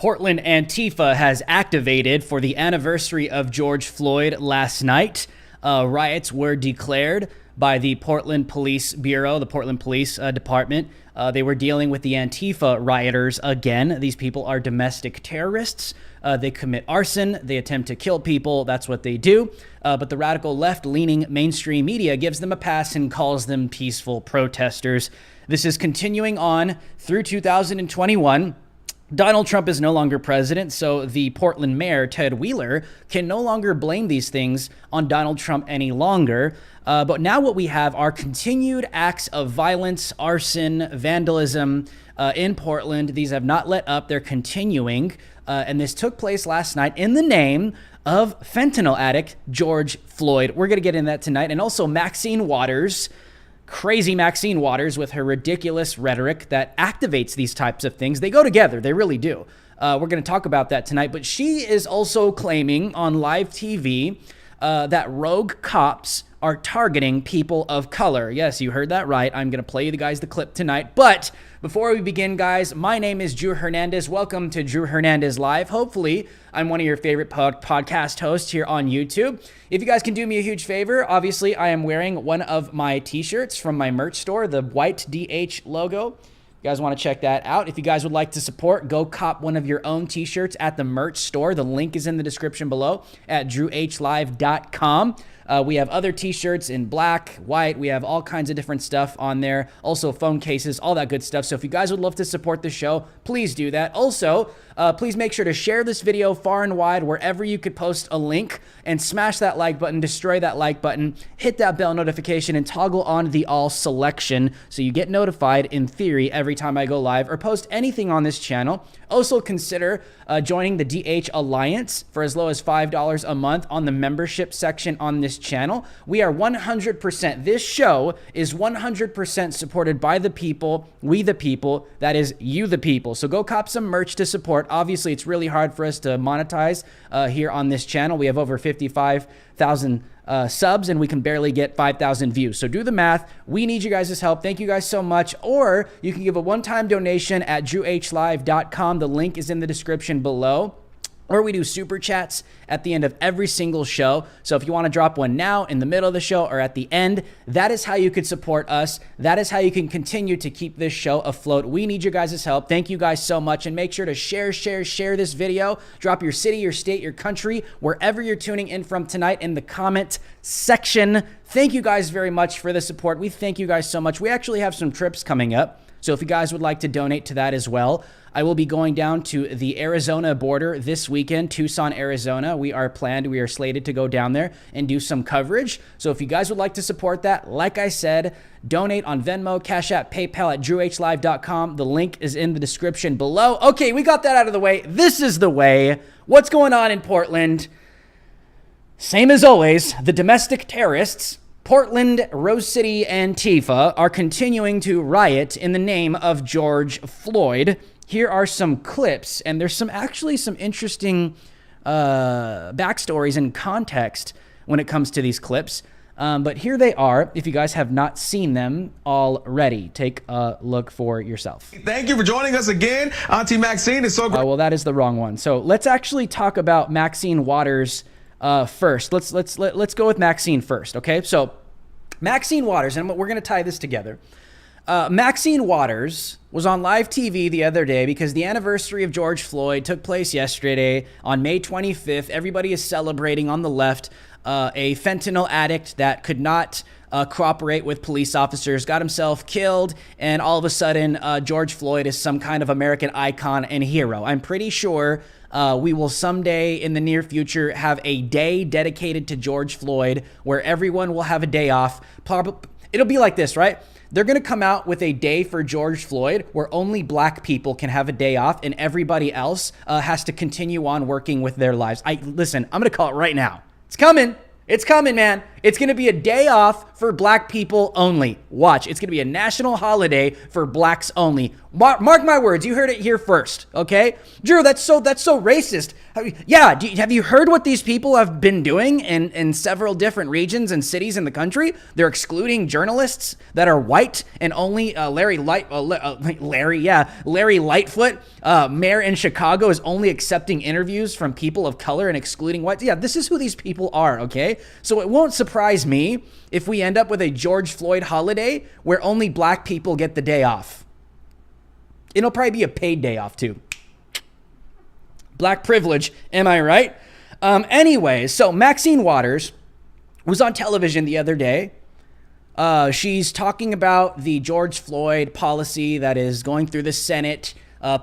Portland Antifa has activated for the anniversary of George Floyd last night. Riots were declared by the Portland Police Bureau, the Portland Police Department. They were dealing with the Antifa rioters again. These people are domestic terrorists. They commit arson. They attempt to kill people. That's what they do. But the radical left-leaning mainstream media gives them a pass and calls them peaceful protesters. This is continuing on through 2021. Donald Trump is no longer president, so the Portland mayor, Ted Wheeler, can no longer blame these things on Donald Trump any longer. But now what we have are continued acts of violence, arson, vandalism in Portland. These have not let up. They're continuing. And this took place last night in the name of fentanyl addict George Floyd. We're going to get into that tonight. And also Maxine Waters, crazy Maxine Waters with her ridiculous rhetoric that activates these types of things. They go together. They really do. We're going to talk about that tonight. But she is also claiming on live TV that rogue cops are targeting people of color. Yes, you heard that right. I'm going to play you guys the clip tonight. But before we begin, guys, my name is Drew Hernandez. Welcome to Drew Hernandez Live. Hopefully, I'm one of your favorite podcast hosts here on YouTube. If you guys can do me a huge favor, obviously, I am wearing one of my t-shirts from my merch store, the white DH logo. You guys want to check that out. If you guys would like to support, go cop one of your own t-shirts at the merch store. The link is in the description below at drhlive.com. We have other t-shirts in black, white. We have all kinds of different stuff on there. Also phone cases, all that good stuff. So if you guys would love to support the show, please do that. Also, please make sure to share this video far and wide wherever you could post a link, and smash that like button, destroy that like button, hit that bell notification, and toggle on the all selection so you get notified in theory every time I go live or post anything on this channel. Also consider joining the DH Alliance for as low as $5 a month on the membership section on this channel. We are 100%, this show is 100% supported by the people, we the people, that is you the people. So go cop some merch to support. Obviously, it's really hard for us to monetize here on this channel. We have over 55,000 subs and we can barely get 5,000 views. So do the math. We need you guys' help. Thank you guys so much. Or you can give a one-time donation at drhlive.com. The link is in the description below. Or we do super chats at the end of every single show. So if you want to drop one now, in the middle of the show, or at the end, that is how you could support us. That is how you can continue to keep this show afloat. We need your guys' help. Thank you guys so much. And make sure to share this video. Drop your city, your state, your country, wherever you're tuning in from tonight in the comment section. Thank you guys very much for the support. We thank you guys so much. We actually have some trips coming up. So if you guys would like to donate to that as well, I will be going down to the Arizona border this weekend, Tucson, Arizona. We are slated to go down there and do some coverage. So if you guys would like to support that, like I said, donate on Venmo, Cash App, PayPal at drhlive.com. The link is in the description below. Okay, we got that out of the way. This is the way. What's going on in Portland? Same as always, the domestic terrorists, Portland, Rose City, Antifa, are continuing to riot in the name of George Floyd. Here are some clips, and there's actually some interesting backstories and context when it comes to these clips. But here they are, if you guys have not seen them already. Take a look for yourself. Thank you for joining us again. Auntie Maxine is so great. Well, that is the wrong one. So let's actually talk about Maxine Waters first. Let's go with Maxine first, okay? So Maxine Waters, and we're going to tie this together. Maxine Waters was on live TV the other day because the anniversary of George Floyd took place yesterday on May 25th. Everybody is celebrating on the left. A fentanyl addict that could not cooperate with police officers got himself killed, and all of a sudden George Floyd is some kind of American icon and hero. I'm pretty sure we will someday in the near future have a day dedicated to George Floyd where everyone will have a day off. It'll be like this, right? They're going to come out with a day for George Floyd where only black people can have a day off and everybody else has to continue on working with their lives. Listen, I'm going to call it right now. It's coming. It's coming, man. It's going to be a day off for black people only. Watch. It's going to be a national holiday for blacks only. Mark my words. You heard it here first, okay? Drew, that's so racist. Yeah, have you heard what these people have been doing in several different regions and cities in the country? They're excluding journalists that are white, and only Larry Lightfoot, mayor in Chicago, is only accepting interviews from people of color and excluding whites. Yeah, this is who these people are, okay? So it won't surprise me if we end up with a George Floyd holiday where only black people get the day off. It'll probably be a paid day off too. Black privilege, am I right? Anyways, so Maxine Waters was on television the other day. She's talking about the George Floyd policy that is going through the Senate,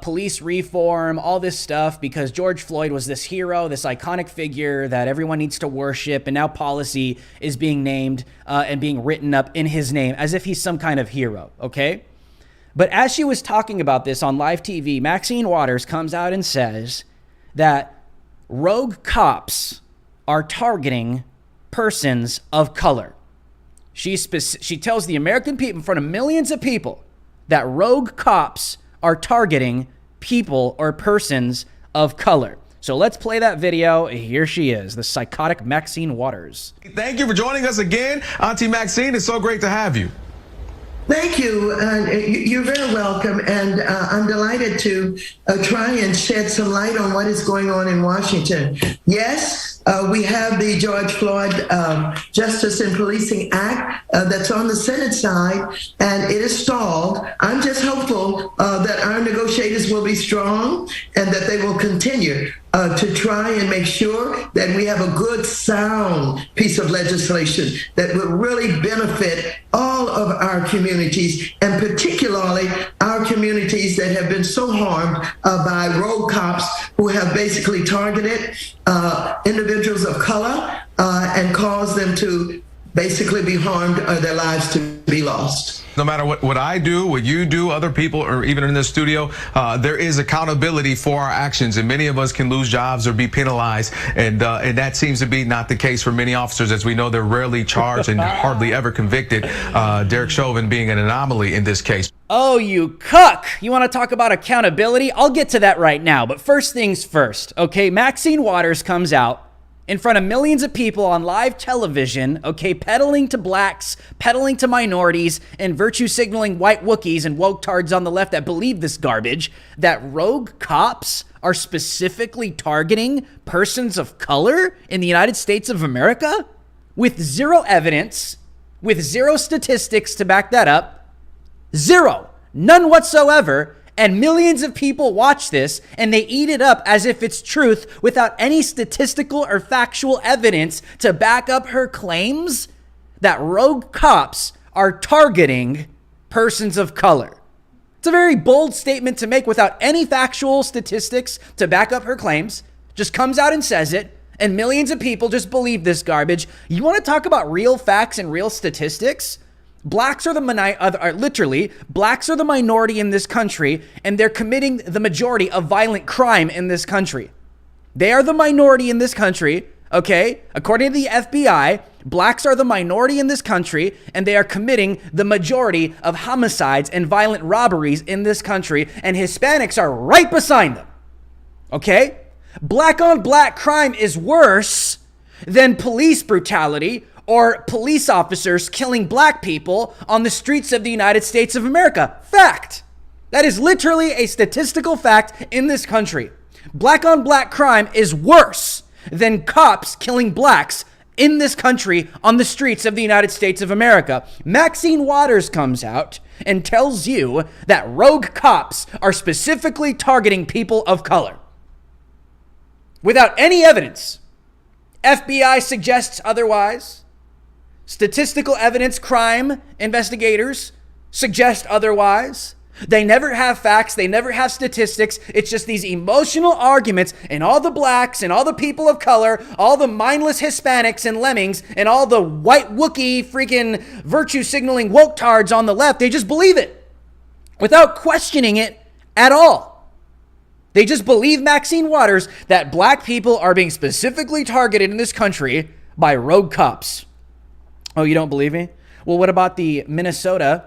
police reform, all this stuff, because George Floyd was this hero, this iconic figure that everyone needs to worship, and now policy is being named and being written up in his name as if he's some kind of hero, okay? But as she was talking about this on live TV, Maxine Waters comes out and says that rogue cops are targeting persons of color. She tells the American people in front of millions of people that rogue cops are targeting people or persons of color. So let's play that video. Here she is, the psychotic Maxine Waters. Thank you for joining us again, Auntie Maxine. It's so great to have you. Thank you. You're very welcome. And I'm delighted to try and shed some light on what is going on in Washington. Yes, we have the George Floyd Justice and Policing Act that's on the Senate side, and it is stalled. I'm just hopeful that our negotiators will be strong and that they will continue to try and make sure that we have a good, sound piece of legislation that will really benefit all of our communities, and particularly our communities that have been so harmed by rogue cops who have basically targeted individuals of color and caused them to basically be harmed or their lives to be lost. No matter what I do, what you do, other people, or even in the studio, there is accountability for our actions, and many of us can lose jobs or be penalized, and that seems to be not the case for many officers. As we know, they're rarely charged and hardly ever convicted. Derek Chauvin being an anomaly in this case. Oh, you cuck! You want to talk about accountability? I'll get to that right now, but first things first, okay? Maxine Waters comes out in front of millions of people on live television, okay, peddling to blacks, peddling to minorities, and virtue signaling white Wookiees and woke tards on the left that believe this garbage, that rogue cops are specifically targeting persons of color in the United States of America with zero evidence, with zero statistics to back that up. Zero. None whatsoever. And millions of people watch this and they eat it up as if it's truth without any statistical or factual evidence to back up her claims that rogue cops are targeting persons of color. It's a very bold statement to make without any factual statistics to back up her claims. Just comes out and says it, and millions of people just believe this garbage. You want to talk about real facts and real statistics? Blacks are blacks are the minority in this country, and they're committing the majority of violent crime in this country. They are the minority in this country, okay? According to the FBI, blacks are the minority in this country, and they are committing the majority of homicides and violent robberies in this country, and Hispanics are right beside them, okay? Black on black crime is worse than police brutality or police officers killing black people on the streets of the United States of America. Fact. That is literally a statistical fact in this country. Black on black crime is worse than cops killing blacks in this country on the streets of the United States of America. Maxine Waters comes out and tells you that rogue cops are specifically targeting people of color without any evidence. FBI suggests otherwise. Statistical evidence, crime investigators suggest otherwise. They never have facts. They never have statistics. It's just these emotional arguments, and all the blacks and all the people of color, all the mindless Hispanics and lemmings, and all the white Wookiee freaking virtue signaling woke tards on the left, they just believe it without questioning it at all. They just believe Maxine Waters that black people are being specifically targeted in this country by rogue cops. Oh, you don't believe me? Well, what about the Minnesota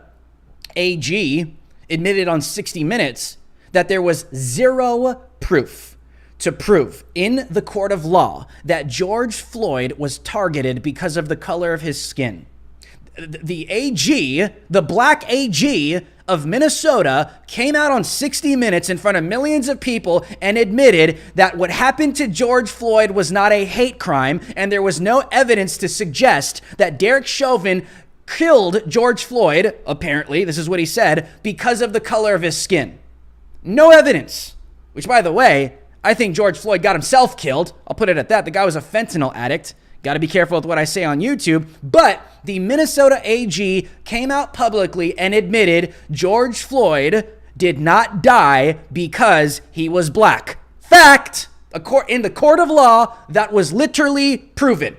AG admitted on 60 Minutes that there was zero proof to prove in the court of law that George Floyd was targeted because of the color of his skin. The AG, the black AG of Minnesota, came out on 60 Minutes in front of millions of people and admitted that what happened to George Floyd was not a hate crime, and there was no evidence to suggest that Derek Chauvin killed George Floyd, apparently, this is what he said, because of the color of his skin. No evidence. Which, by the way, I think George Floyd got himself killed. I'll put it at that. The guy was a fentanyl addict. Got to be careful with what I say on YouTube. But the Minnesota AG came out publicly and admitted George Floyd did not die because he was black. Fact. In the court of law, that was literally proven.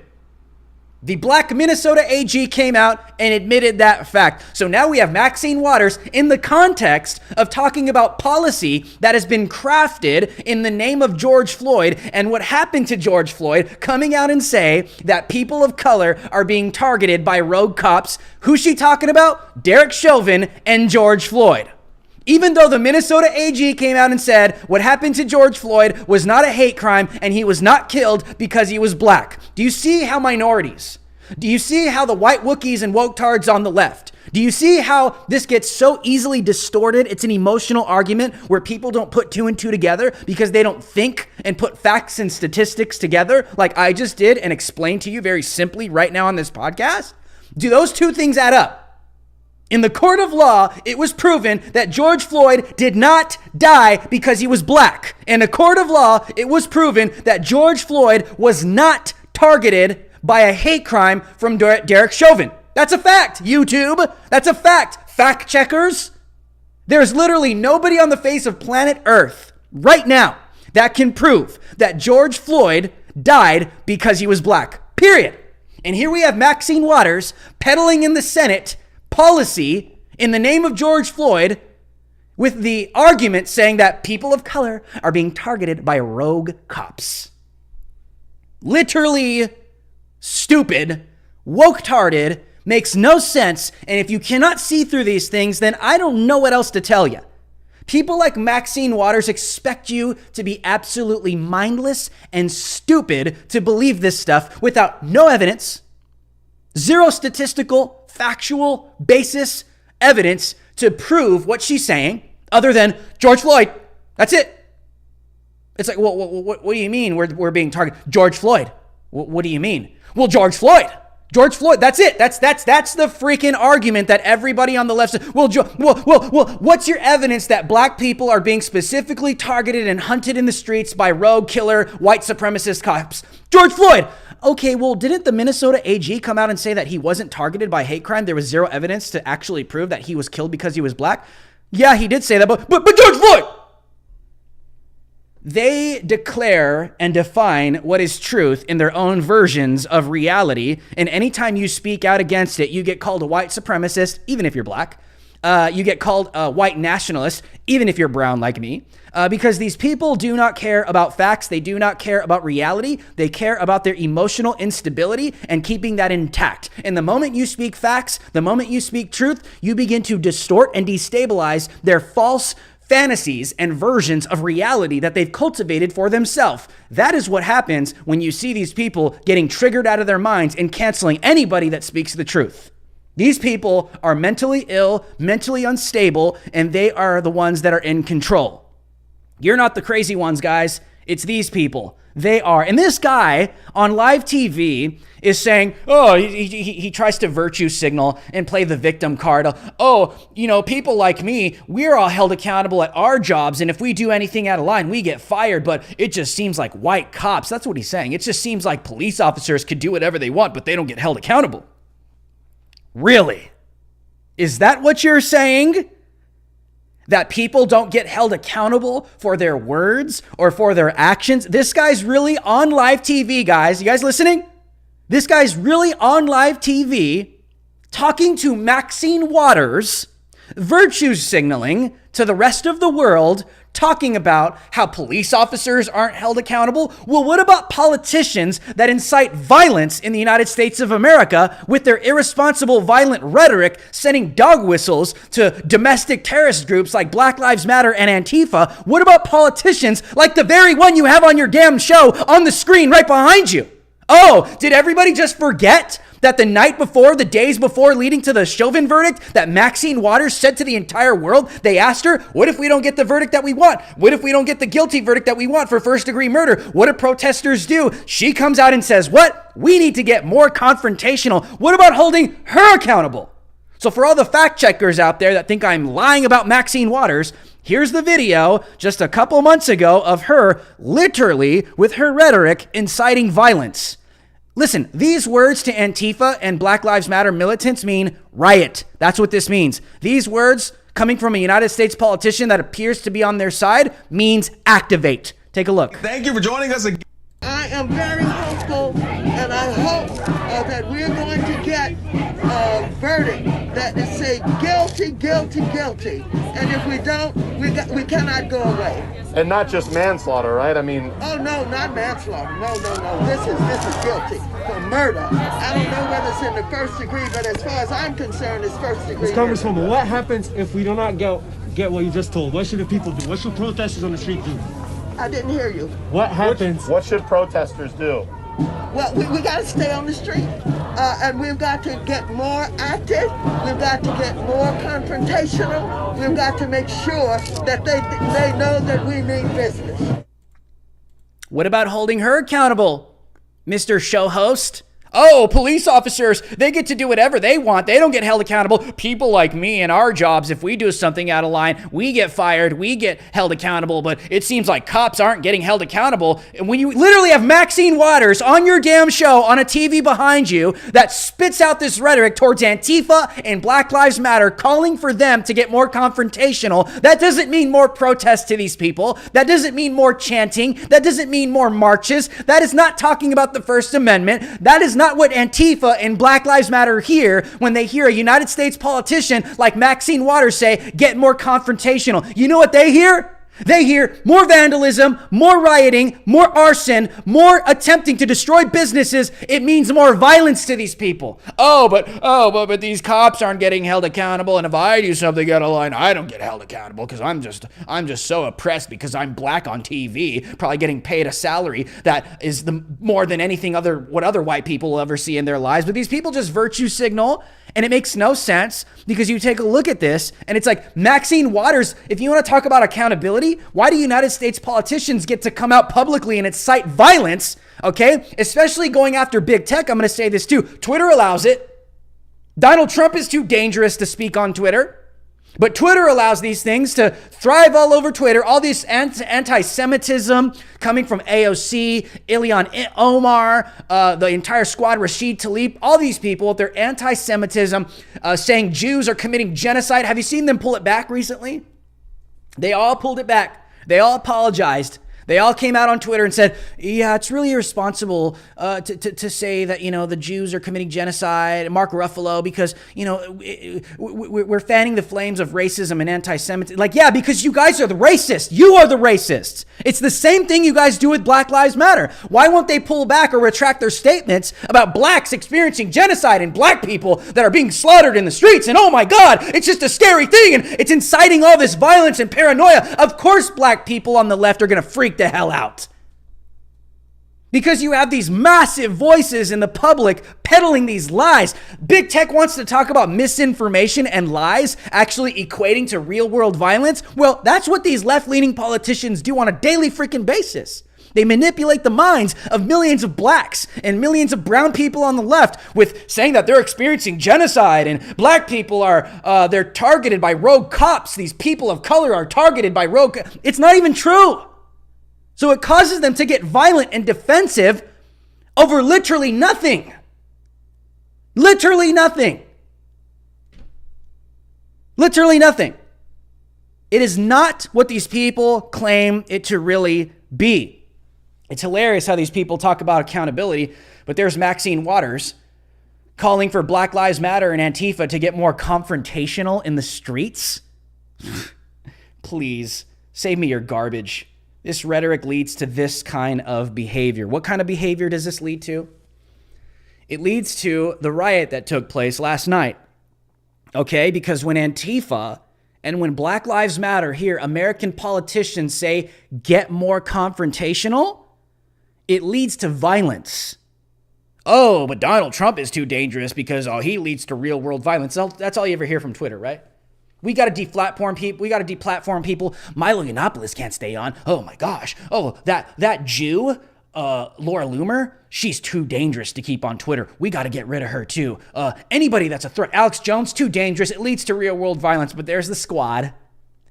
The black Minnesota AG came out and admitted that fact. So now we have Maxine Waters in the context of talking about policy that has been crafted in the name of George Floyd and what happened to George Floyd, coming out and say that people of color are being targeted by rogue cops. Who's she talking about? Derek Chauvin and George Floyd. Even though the Minnesota AG came out and said what happened to George Floyd was not a hate crime and he was not killed because he was black. Do you see how minorities? Do you see how the white Wookiees and woke-tards on the left? Do you see how this gets so easily distorted? It's an emotional argument where people don't put two and two together because they don't think and put facts and statistics together like I just did and explained to you very simply right now on this podcast. Do those two things add up? In the court of law, it was proven that George Floyd did not die because he was black. In a court of law, it was proven that George Floyd was not targeted by a hate crime from Derek Chauvin. That's a fact, YouTube. That's a fact, fact checkers. There's literally nobody on the face of planet Earth right now that can prove that George Floyd died because he was black, period. And here we have Maxine Waters peddling in the Senate policy in the name of George Floyd with the argument saying that people of color are being targeted by rogue cops. Literally stupid, woke-tarded, makes no sense, and if you cannot see through these things, then I don't know what else to tell you. People like Maxine Waters expect you to be absolutely mindless and stupid to believe this stuff without no evidence, zero statistical, factual basis, evidence to prove what she's saying, other than George Floyd. That's it. It's like, well, what do you mean we're being targeted? George Floyd. What do you mean? Well, George Floyd. George Floyd. That's it. That's the freaking argument that everybody on the left says. Well, what's your evidence that black people are being specifically targeted and hunted in the streets by rogue killer white supremacist cops? George Floyd. Okay, well, didn't the Minnesota AG come out and say that he wasn't targeted by hate crime? There was zero evidence to actually prove that he was killed because he was black. Yeah, he did say that, but George Floyd. They declare and define what is truth in their own versions of reality. And anytime you speak out against it, you get called a white supremacist, even if you're black. You get called a white nationalist, even if you're brown like me. Because these people do not care about facts. They do not care about reality. They care about their emotional instability and keeping that intact. And the moment you speak facts, the moment you speak truth, you begin to distort and destabilize their false fantasies and versions of reality that they've cultivated for themselves. That is what happens when you see these people getting triggered out of their minds and canceling anybody that speaks the truth. These people are mentally ill, mentally unstable, and they are the ones that are in control. You're not the crazy ones, guys. It's these people. They are. And this guy on live TV is saying, oh, he tries to virtue signal and play the victim card. Oh, people like me, we're all held accountable at our jobs. And if we do anything out of line, we get fired. But it just seems like white cops. That's what he's saying. It just seems like police officers could do whatever they want, but they don't get held accountable. Really? Is that what you're saying? That people don't get held accountable for their words or for their actions? This guy's really on live TV, guys. You guys listening? This guy's really on live TV talking to Maxine Waters, virtue signaling to the rest of the world, talking about how police officers aren't held accountable. Well, what about politicians that incite violence in the United States of America with their irresponsible, violent rhetoric, sending dog whistles to domestic terrorist groups like Black Lives Matter and Antifa? What about politicians like the very one you have on your damn show on the screen right behind you? Oh, did everybody just forget that the night before, the days before leading to the Chauvin verdict, that Maxine Waters said to the entire world, they asked her, what if we don't get the verdict that we want? What if we don't get the guilty verdict that we want for first-degree murder? What do protesters do? She comes out and says, what? We need to get more confrontational. What about holding her accountable? So for all the fact checkers out there that think I'm lying about Maxine Waters, here's the video just a couple months ago of her literally with her rhetoric inciting violence. Listen, these words to Antifa and Black Lives Matter militants mean riot. That's what this means. These words coming from a United States politician that appears to be on their side means activate. Take a look. Thank you for joining us again. I am very hopeful, and I hope that we're going to get a verdict that is say guilty, guilty, guilty. And if we don't, we cannot go away. And not just manslaughter, right? I mean... Oh, no, not manslaughter. No. This is guilty for murder. I don't know whether it's in the first degree, but as far as I'm concerned, it's first degree. Congresswoman, what happens if we do not get what you just told? What should the people do? What should protesters on the street do? I didn't hear you. What happens? What should protesters do? Well, we got to stay on the street, and we've got to get more active. We've got to get more confrontational. We've got to make sure that they know that we mean business. What about holding her accountable, Mr. Show Host? Oh, police officers, they get to do whatever they want. They don't get held accountable. People like me and our jobs, if we do something out of line, we get fired, we get held accountable. But it seems like cops aren't getting held accountable. And when you literally have Maxine Waters on your damn show on a TV behind you that spits out this rhetoric towards Antifa and Black Lives Matter, calling for them to get more confrontational, that doesn't mean more protests to these people. That doesn't mean more chanting. That doesn't mean more marches. That is not talking about the First Amendment. That is not what Antifa and Black Lives Matter hear when they hear a United States politician like Maxine Waters say, get more confrontational. You know what they hear? They hear more vandalism, more rioting, more arson, more attempting to destroy businesses. It means more violence to these people. But these cops aren't getting held accountable. And if I do something out of line, I don't get held accountable because I'm just so oppressed because I'm black on TV, probably getting paid a salary that is more than anything what other white people will ever see in their lives. But these people just virtue signal. And it makes no sense because you take a look at this and it's like Maxine Waters, if you want to talk about accountability, why do United States politicians get to come out publicly and incite violence, okay? Especially going after big tech. I'm going to say this too. Twitter allows it. Donald Trump is too dangerous to speak on Twitter. But Twitter allows these things to thrive all over Twitter. All this anti-Semitism coming from AOC, Ilhan Omar, the entire squad, Rashid Tlaib, all these people with their anti-Semitism saying Jews are committing genocide. Have you seen them pull it back recently? They all pulled it back. They all apologized. They all came out on Twitter and said, yeah, it's really irresponsible to say that, the Jews are committing genocide, Mark Ruffalo, because, we're fanning the flames of racism and anti-Semitism. Like, yeah, because you guys are the racists. You are the racists. It's the same thing you guys do with Black Lives Matter. Why won't they pull back or retract their statements about blacks experiencing genocide and black people that are being slaughtered in the streets? And oh my God, it's just a scary thing. And it's inciting all this violence and paranoia. Of course, black people on the left are going to freak the hell out. Because you have these massive voices in the public peddling these lies. Big tech wants to talk about misinformation and lies actually equating to real world violence. Well, that's what these left-leaning politicians do on a daily freaking basis. They manipulate the minds of millions of blacks and millions of brown people on the left with saying that they're experiencing genocide and black people they're targeted by rogue cops. These people of color are targeted by rogue. It's not even true. So it causes them to get violent and defensive over literally nothing. Literally nothing. Literally nothing. It is not what these people claim it to really be. It's hilarious how these people talk about accountability, but there's Maxine Waters calling for Black Lives Matter and Antifa to get more confrontational in the streets. Please Save me your garbage. This rhetoric leads to this kind of behavior. What kind of behavior does this lead to? It leads to the riot that took place last night. Okay, because when Antifa and when Black Lives Matter here, American politicians say get more confrontational, it leads to violence. Oh, but Donald Trump is too dangerous because he leads to real world violence. That's all you ever hear from Twitter, right? We got to deplatform people. We got to deplatform people. Milo Yiannopoulos can't stay on. Oh my gosh. Oh, that Jew, Laura Loomer, she's too dangerous to keep on Twitter. We got to get rid of her too. Anybody that's a threat. Alex Jones, too dangerous. It leads to real world violence. But there's the squad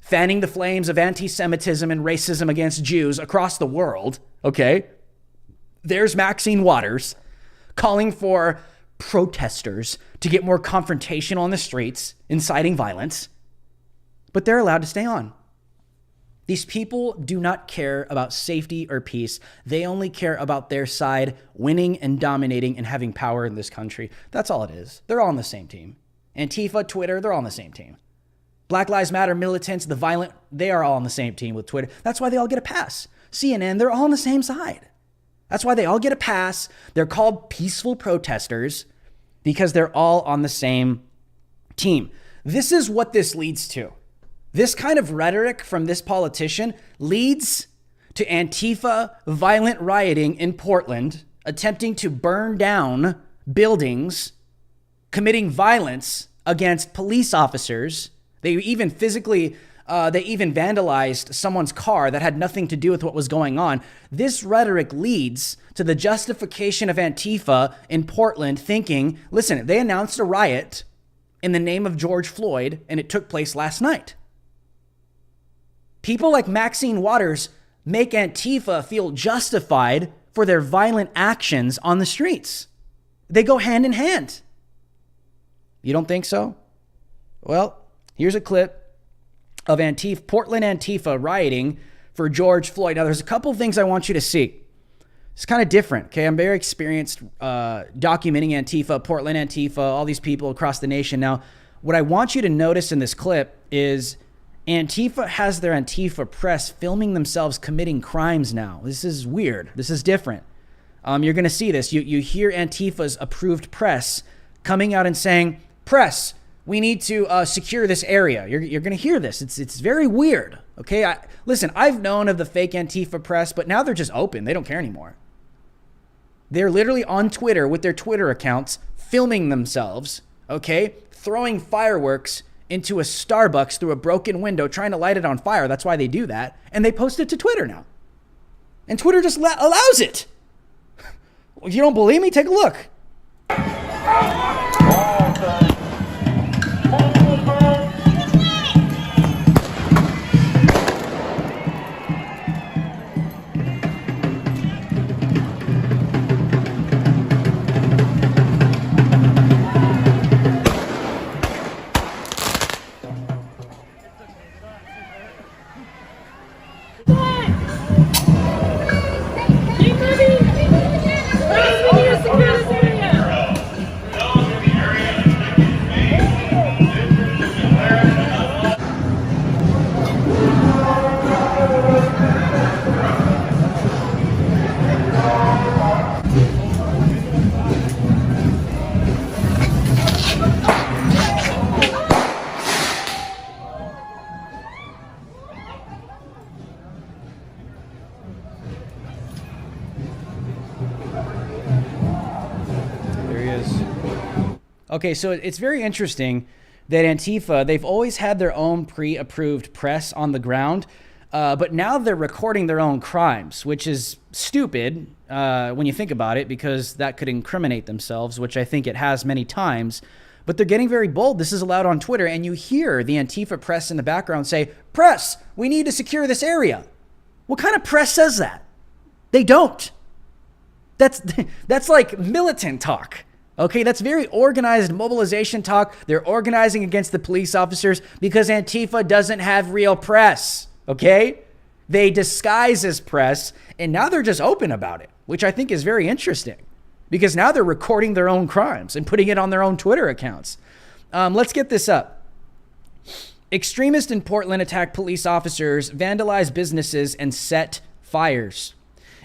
fanning the flames of anti-Semitism and racism against Jews across the world. Okay. There's Maxine Waters calling for protesters to get more confrontational on the streets, inciting violence. But they're allowed to stay on. These people do not care about safety or peace. They only care about their side winning and dominating and having power in this country. That's all it is. They're all on the same team. Antifa, Twitter, they're all on the same team. Black Lives Matter militants, the violent, they are all on the same team with Twitter. That's why they all get a pass. CNN, they're all on the same side. That's why they all get a pass. They're called peaceful protesters because they're all on the same team. This is what this leads to. This kind of rhetoric from this politician leads to Antifa violent rioting in Portland, attempting to burn down buildings, committing violence against police officers. They even vandalized someone's car that had nothing to do with what was going on. This rhetoric leads to the justification of Antifa in Portland thinking, listen, they announced a riot in the name of George Floyd, and it took place last night. People like Maxine Waters make Antifa feel justified for their violent actions on the streets. They go hand in hand. You don't think so? Well, here's a clip of Portland Antifa rioting for George Floyd. Now, there's a couple things I want you to see. It's kind of different, okay? I'm very experienced documenting Antifa, Portland Antifa, all these people across the nation. Now, what I want you to notice in this clip is Antifa has their Antifa press filming themselves committing crimes now. This is weird. This is different. You're going to see this. You hear Antifa's approved press coming out and saying, press, we need to secure this area. You're going to hear this. It's very weird. Okay. Listen, I've known of the fake Antifa press, but now they're just open. They don't care anymore. They're literally on Twitter with their Twitter accounts, filming themselves, okay, throwing fireworks into a Starbucks through a broken window, trying to light it on fire. That's why they do that. And they post it to Twitter now. And Twitter just allows it. You don't believe me? Take a look. Okay, so it's very interesting that Antifa, they've always had their own pre-approved press on the ground, but now they're recording their own crimes, which is stupid when you think about it, because that could incriminate themselves, which I think it has many times. But they're getting very bold. This is allowed on Twitter, and you hear the Antifa press in the background say, press, we need to secure this area. What kind of press says that? They don't. That's like militant talk. Okay, that's very organized mobilization talk. They're organizing against the police officers because Antifa doesn't have real press, okay? They disguise as press, and now they're just open about it, which I think is very interesting because now they're recording their own crimes and putting it on their own Twitter accounts. Let's get this up. Extremists in Portland attacked police officers, vandalized businesses, and set fires.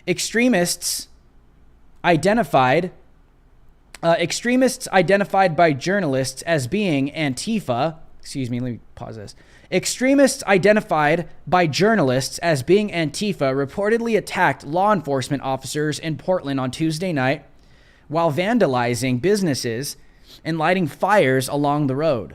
Extremists identified by journalists as being Antifa. Excuse me, let me pause this. Extremists identified by journalists as being Antifa reportedly attacked law enforcement officers in Portland on Tuesday night while vandalizing businesses and lighting fires along the road.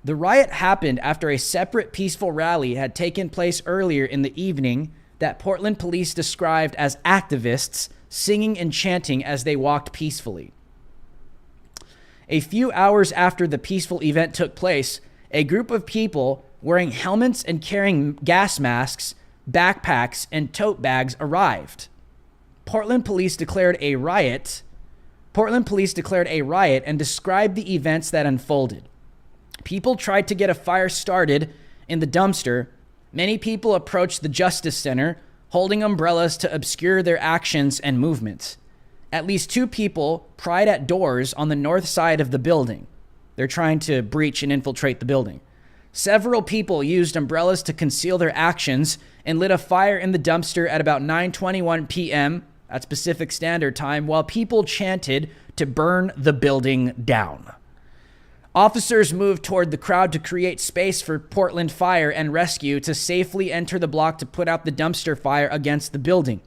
The riot happened after a separate peaceful rally had taken place earlier in the evening that Portland police described as activists singing and chanting as they walked peacefully. A few hours after the peaceful event took place, a group of people wearing helmets and carrying gas masks, backpacks, and tote bags arrived. Portland police declared a riot and described the events that unfolded. People tried to get a fire started in the dumpster. Many people approached the Justice Center, holding umbrellas to obscure their actions and movements. At least 2 people pried at doors on the north side of the building. They're trying to breach and infiltrate the building. Several people used umbrellas to conceal their actions and lit a fire in the dumpster at about 9:21 p.m. at Pacific Standard Time while people chanted to burn the building down. Officers moved toward the crowd to create space for Portland Fire and Rescue to safely enter the block to put out the dumpster fire against the building.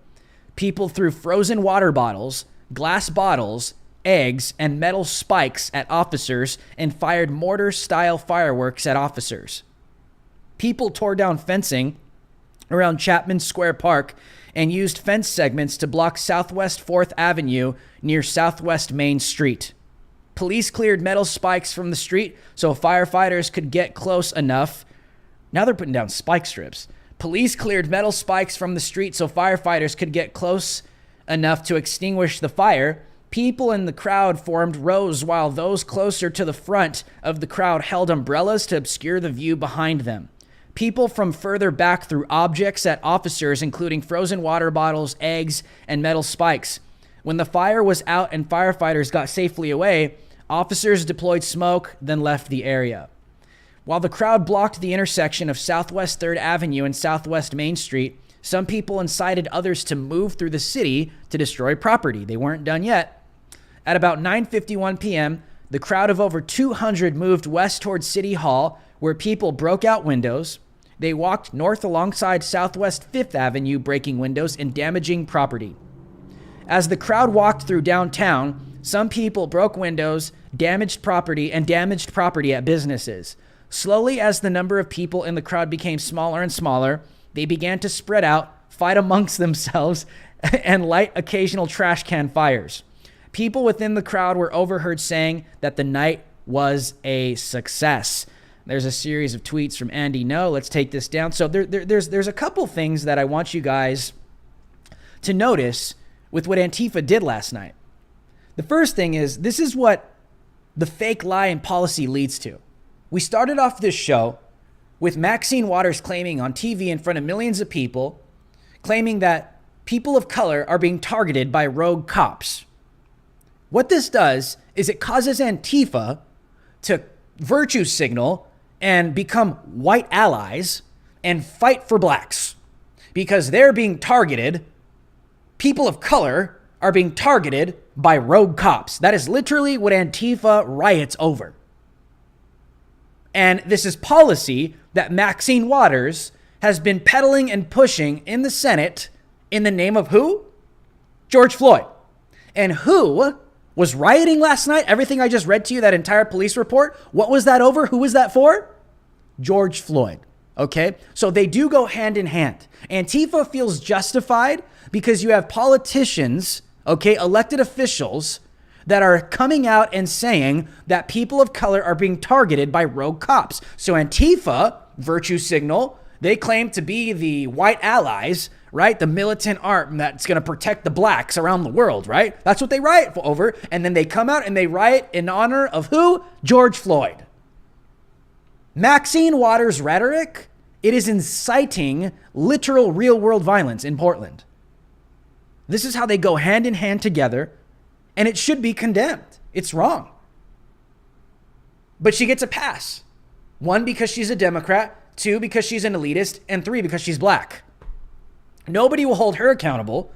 People threw frozen water bottles, glass bottles, eggs, and metal spikes at officers and fired mortar-style fireworks at officers. People tore down fencing around Chapman Square Park and used fence segments to block Southwest 4th Avenue near Southwest Main Street. Police cleared metal spikes from the street so firefighters could get close enough. Now they're putting down spike strips. Police cleared metal spikes from the street so firefighters could get close enough to extinguish the fire. People in the crowd formed rows while those closer to the front of the crowd held umbrellas to obscure the view behind them. People from further back threw objects at officers, including frozen water bottles, eggs, and metal spikes. When the fire was out and firefighters got safely away, officers deployed smoke, then left the area. While the crowd blocked the intersection of Southwest 3rd Avenue and Southwest Main Street, some people incited others to move through the city to destroy property. They weren't done yet. At about 9:51 p.m., the crowd of over 200 moved west towards City Hall, where people broke out windows. They walked north alongside Southwest 5th Avenue, breaking windows and damaging property. As the crowd walked through downtown, some people broke windows, damaged property at businesses. Slowly, as the number of people in the crowd became smaller and smaller, they began to spread out, fight amongst themselves, and light occasional trash can fires. People within the crowd were overheard saying that the night was a success. There's a series of tweets from Andy No. Let's take this down. So there's a couple things that I want you guys to notice with what Antifa did last night. The first thing is, this is what the fake lie and policy leads to. We started off this show with Maxine Waters claiming on TV in front of millions of people, claiming that people of color are being targeted by rogue cops. What this does is it causes Antifa to virtue signal and become white allies and fight for blacks because they're being targeted. People of color are being targeted by rogue cops. That is literally what Antifa riots over. And this is policy that Maxine Waters has been peddling and pushing in the Senate in the name of who? George Floyd. And who was rioting last night? Everything I just read to you, that entire police report, what was that over? Who was that for? George Floyd. Okay? So they do go hand in hand. Antifa feels justified because you have politicians, okay, elected officials that are coming out and saying that people of color are being targeted by rogue cops. So Antifa, virtue signal, they claim to be the white allies, right? The militant arm that's going to protect the blacks around the world, right? That's what they riot over. And then they come out and they riot in honor of who? George Floyd. Maxine Waters' rhetoric, it is inciting literal real-world violence in Portland. This is how they go hand in hand together, and it should be condemned. It's wrong. But she gets a pass. 1, because she's a Democrat. 2, because she's an elitist. And 3, because she's black. Nobody will hold her accountable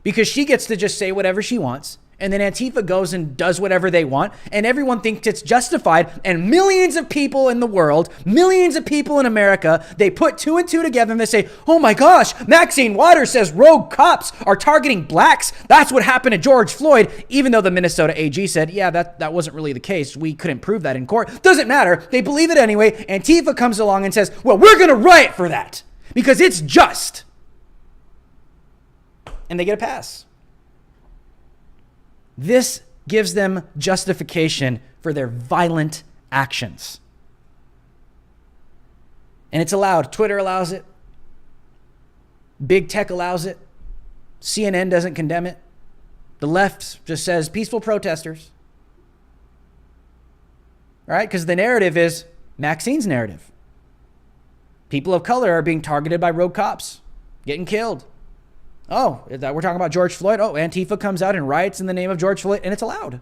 because she gets to just say whatever she wants. And then Antifa goes and does whatever they want. And everyone thinks it's justified. And millions of people in the world, millions of people in America, they put 2 and 2 together and they say, oh my gosh, Maxine Waters says rogue cops are targeting blacks. That's what happened to George Floyd. Even though the Minnesota AG said, yeah, that wasn't really the case. We couldn't prove that in court. Doesn't matter. They believe it anyway. Antifa comes along and says, well, we're going to riot for that because it's just. And they get a pass. This gives them justification for their violent actions. And it's allowed. Twitter allows it. Big tech allows it. CNN doesn't condemn it. The left just says peaceful protesters. All right? Because the narrative is Maxine's narrative. People of color are being targeted by rogue cops, getting killed. Oh, we're talking about George Floyd. Oh, Antifa comes out and riots in the name of George Floyd, and it's allowed.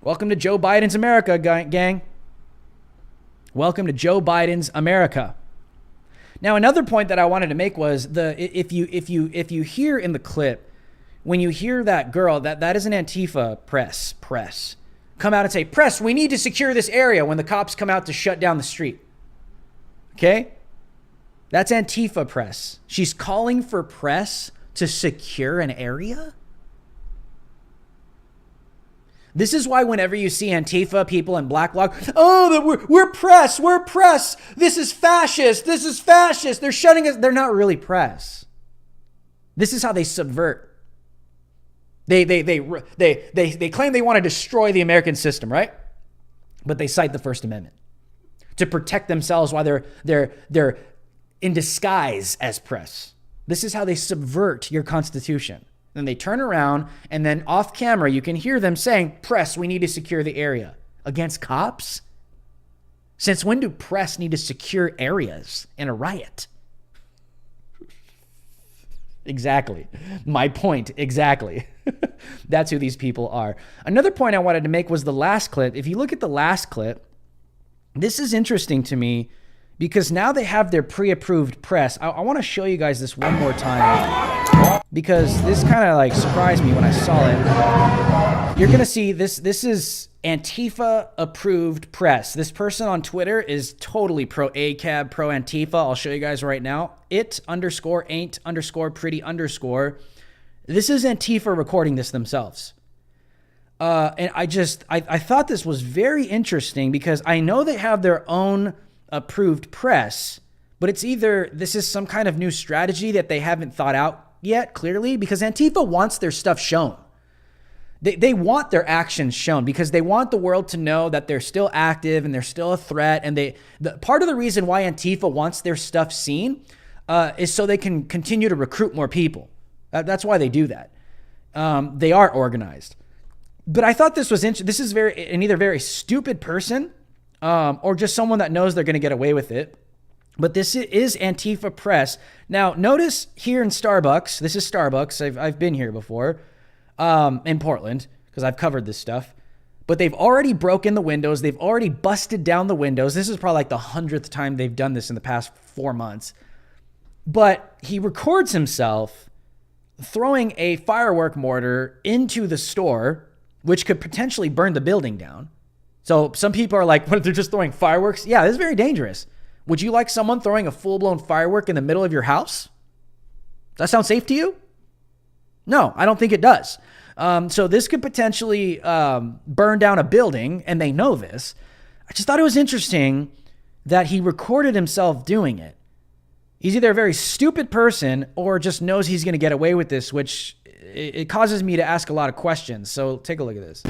Welcome to Joe Biden's America, gang. Welcome to Joe Biden's America. Now, another point that I wanted to make was if you hear in the clip, when you hear that girl, that is an Antifa press come out and say, press, we need to secure this area when the cops come out to shut down the street. Okay? That's Antifa press. She's calling for press to secure an area? This is why whenever you see Antifa, people in black bloc, oh, we're press. This is fascist. They're shutting us. They're not really press. This is how they subvert. They claim they want to destroy the American system, right? But they cite the First Amendment to protect themselves while they're in disguise as press. This is how they subvert your Constitution. Then they turn around and then off camera, you can hear them saying, press, we need to secure the area. Against cops? Since when do press need to secure areas in a riot? Exactly. My point. Exactly. That's who these people are. Another point I wanted to make was the last clip. If you look at the last clip, this is interesting to me because now they have their pre-approved press. I want to show you guys this one more time because this kind of like surprised me when I saw it. You're going to see this is Antifa approved press. This person on Twitter is totally pro ACAB, pro Antifa. I'll show you guys right now. It_ain't_pretty_. This is Antifa recording this themselves. And I thought this was very interesting because I know they have their own approved press, but it's either this is some kind of new strategy that they haven't thought out yet, clearly, because Antifa wants their stuff shown. They want their actions shown because they want the world to know that they're still active and they're still a threat. And part of the reason why Antifa wants their stuff seen is so they can continue to recruit more people. That's why they do that. They are organized. But I thought this was interesting. This is an either very stupid person or just someone that knows they're going to get away with it. But this is Antifa press. Now, notice here in Starbucks, this is Starbucks. I've been here before in Portland because I've covered this stuff. But they've already broken the windows. They've already busted down the windows. This is probably like the 100th time they've done this in the past 4 months. But he records himself throwing a firework mortar into the store, which could potentially burn the building down. So some people are like, what, they're just throwing fireworks? Yeah, this is very dangerous. Would you like someone throwing a full-blown firework in the middle of your house? Does that sound safe to you? No, I don't think it does. So this could potentially burn down a building, and they know this. I just thought it was interesting that he recorded himself doing it. He's either a very stupid person or just knows he's going to get away with this, which it causes me to ask a lot of questions. So take a look at this.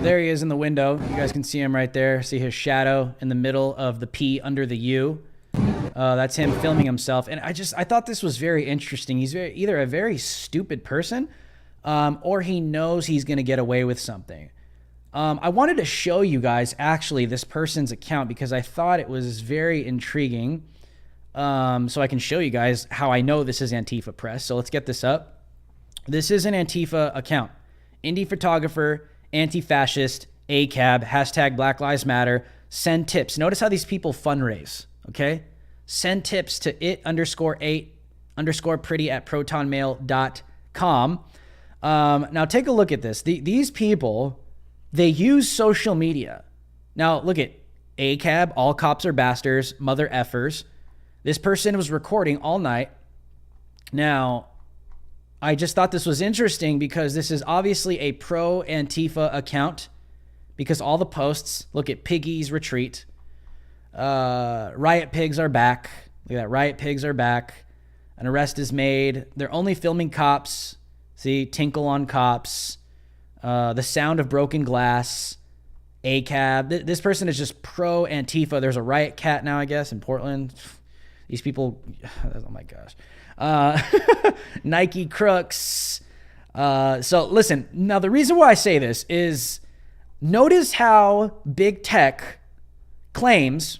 There he is in the window. You guys can see him right there. See his shadow in the middle of the P under the U. That's him filming himself. And I thought this was very interesting. He's either a very stupid person or he knows he's going to get away with something. I wanted to show you guys actually this person's account because I thought it was very intriguing. So I can show you guys how I know this is Antifa press. So let's get this up. This is an Antifa account. Indie photographer, anti-fascist, ACAB, hashtag Black Lives Matter, send tips. Notice how these people fundraise, okay? Send tips to it_8_pretty@protonmail.com. Now take a look at this. These people, they use social media. Now look at ACAB, all cops are bastards, mother effers. This person was recording all night. Now, I just thought this was interesting because this is obviously a pro-Antifa account because all the posts, look at Piggy's retreat. Riot pigs are back. Look at that, riot pigs are back. An arrest is made. They're only filming cops. See, tinkle on cops. The sound of broken glass. ACAB. This person is just pro-Antifa. There's a riot cat now, I guess, in Portland. These people, oh my gosh. Nike crooks. So listen, now the reason why I say this is notice how big tech claims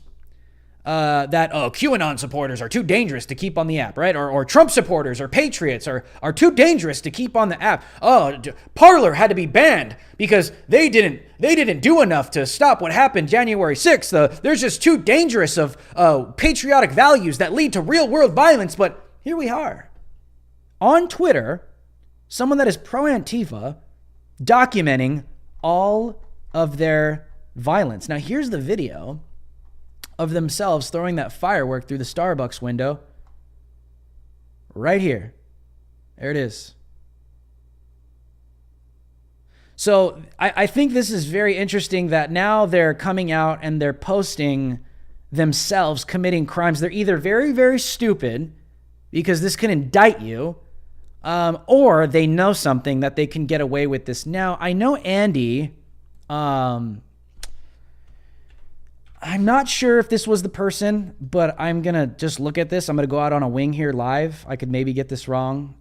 that QAnon supporters are too dangerous to keep on the app, right? Or Trump supporters or patriots are too dangerous to keep on the app. Parler had to be banned because they didn't do enough to stop what happened January 6th. There's just too dangerous of patriotic values that lead to real world violence. But here we are on Twitter, someone that is pro-Antifa documenting all of their violence. Now here's the video of themselves throwing that firework through the Starbucks window. Right here. There it is. So I think this is very interesting that now they're coming out and they're posting themselves committing crimes. They're either very, very stupid because this can indict you, or they know something that they can get away with this. Now, I know Andy, I'm not sure if this was the person, but I'm going to just look at this. I'm going to go out on a wing here live. I could maybe get this wrong.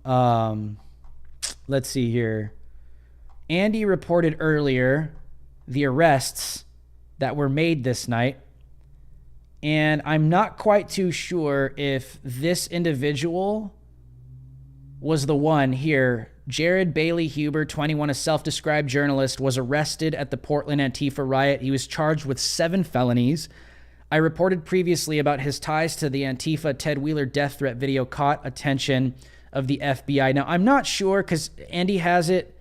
Let's see here. Andy reported earlier the arrests that were made this night. And I'm not quite too sure if this individual was the one here. Jared Bailey Huber, 21, a self-described journalist, was arrested at the Portland Antifa riot. He was charged with 7 felonies. I reported previously about his ties to the Antifa Ted Wheeler death threat video caught attention of the FBI. Now, I'm not sure because Andy has it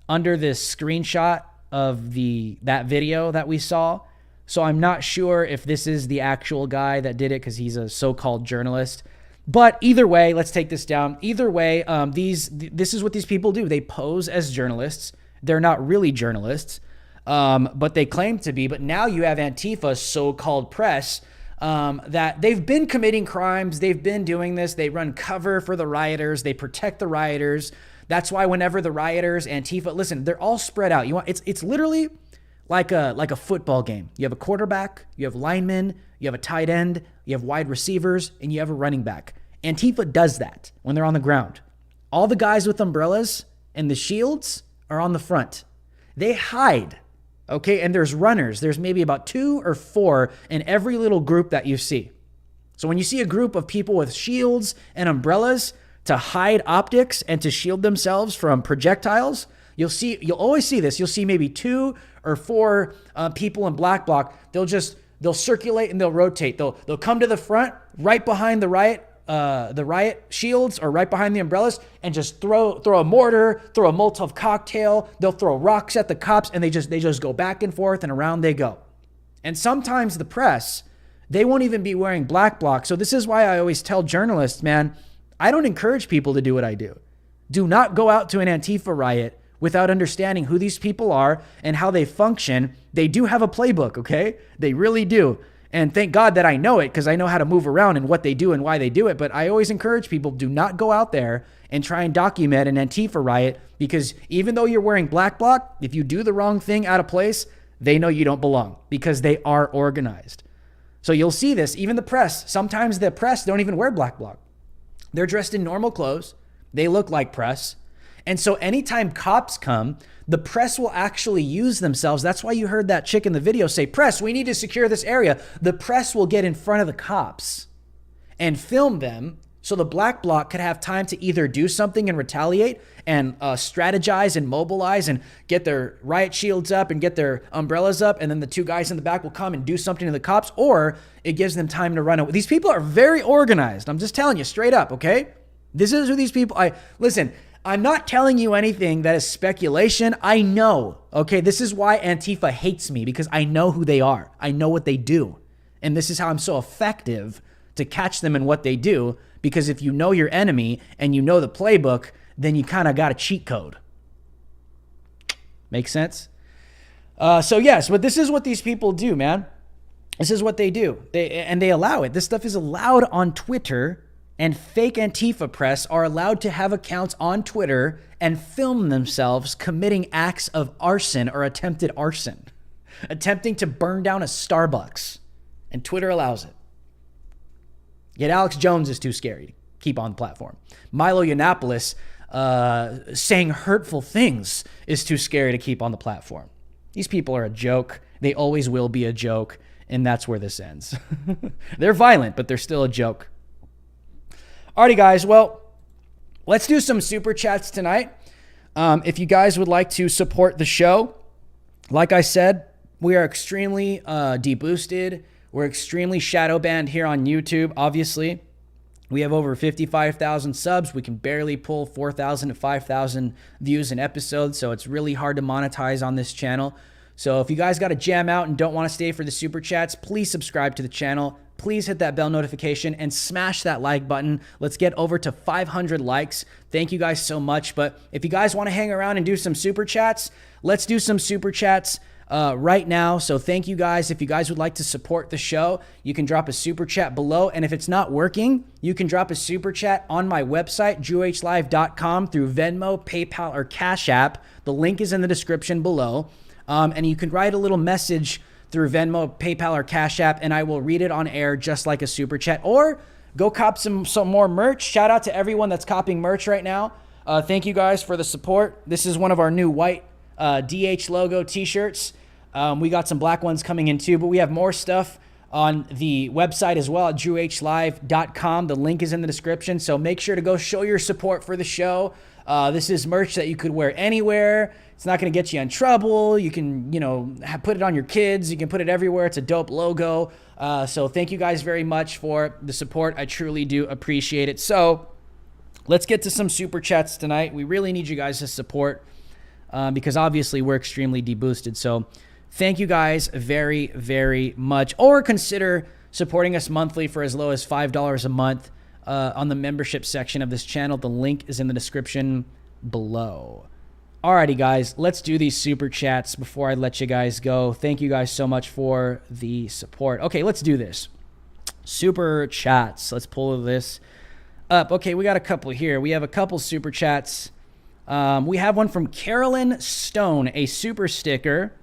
under this screenshot of that video that we saw. So I'm not sure if this is the actual guy that did it because he's a so-called journalist. But either way, let's take this down. Either way, this is what these people do. They pose as journalists. They're not really journalists, but they claim to be. But now you have Antifa, so-called press, that they've been committing crimes. They've been doing this. They run cover for the rioters. They protect the rioters. That's why whenever the rioters, Antifa, listen, they're all spread out. It's literally like a football game. You have a quarterback, you have linemen, you have a tight end, you have wide receivers, and you have a running back. Antifa does that when they're on the ground. All the guys with umbrellas and the shields are on the front. They hide, okay? And there's runners. There's maybe about 2 or 4 in every little group that you see. So when you see a group of people with shields and umbrellas to hide optics and to shield themselves from projectiles, you'll always see this. You'll see maybe 2 or 4 people in black bloc. They'll circulate and they'll rotate. They'll come to the front right behind the riot shields or right behind the umbrellas and just throw a mortar, throw a Molotov cocktail. They'll throw rocks at the cops and they just go back and forth and around they go. And sometimes the press, they won't even be wearing black bloc. So this is why I always tell journalists, man, I don't encourage people to do what I do. Do not go out to an Antifa riot without understanding who these people are and how they function. They do have a playbook, okay? They really do. And thank God that I know it because I know how to move around and what they do and why they do it. But I always encourage people, do not go out there and try and document an Antifa riot because even though you're wearing black bloc, if you do the wrong thing out of place, they know you don't belong because they are organized. So you'll see this, even the press. Sometimes the press don't even wear black bloc. They're dressed in normal clothes. They look like press. And so anytime cops come, the press will actually use themselves. That's why you heard that chick in the video say, press, we need to secure this area. The press will get in front of the cops and film them so the black bloc could have time to either do something and retaliate and strategize and mobilize and get their riot shields up and get their umbrellas up. And then the two guys in the back will come and do something to the cops, or it gives them time to run away. These people are very organized. I'm just telling you straight up, okay? This is who these people, listen, I'm not telling you anything that is speculation. I know, okay? This is why Antifa hates me, because I know who they are. I know what they do. And this is how I'm so effective to catch them in what they do, because if you know your enemy and you know the playbook, then you kind of got a cheat code. Make sense? So yes, but this is what these people do, man. This is what they do. They allow it. This stuff is allowed on Twitter. And fake Antifa press are allowed to have accounts on Twitter and film themselves committing acts of arson or attempted arson, attempting to burn down a Starbucks. And Twitter allows it. Yet Alex Jones is too scary to keep on the platform. Milo Yiannopoulos saying hurtful things is too scary to keep on the platform. These people are a joke. They always will be a joke. And that's where this ends. They're violent, but they're still a joke. Alrighty, guys. Well, let's do some super chats tonight. If you guys would like to support the show, like I said, we are extremely deboosted. We're extremely shadow banned here on YouTube, obviously. We have over 55,000 subs. We can barely pull 4,000 to 5,000 views an episode, so it's really hard to monetize on this channel. So if you guys got to jam out and don't want to stay for the super chats, please subscribe to the channel. Please hit that bell notification and smash that like button. Let's get over to 500 likes. Thank you guys so much. But if you guys want to hang around and do some super chats, let's do some super chats right now. So thank you guys. If you guys would like to support the show, you can drop a super chat below. And if it's not working, you can drop a super chat on my website, jewhlive.com, through Venmo, PayPal, or Cash App. The link is in the description below. And you can write a little message through Venmo, PayPal, or Cash App, and I will read it on air just like a super chat. Or go cop some more merch. Shout out to everyone that's copying merch right now. Thank you guys for the support. This is one of our new white DH logo t-shirts. We got some black ones coming in too, but we have more stuff on the website as well at jewhlive.com. The link is in the description, so make sure to go show your support for the show. This is merch that you could wear anywhere. It's not going to get you in trouble. You can, put it on your kids. You can put it everywhere. It's a dope logo. So thank you guys very much for the support. I truly do appreciate it. So let's get to some super chats tonight. We really need you guys to support because obviously we're extremely deboosted. So thank you guys very, very much. Or consider supporting us monthly for as low as $5 a month on the membership section of this channel. The link is in the description below. Alrighty, guys, let's do these super chats before I let you guys go. Thank you guys so much for the support. Okay, let's do this. Super chats. Let's pull this up. Okay, we got a couple here. We have a couple super chats. We have one from Carolyn Stone, a super sticker.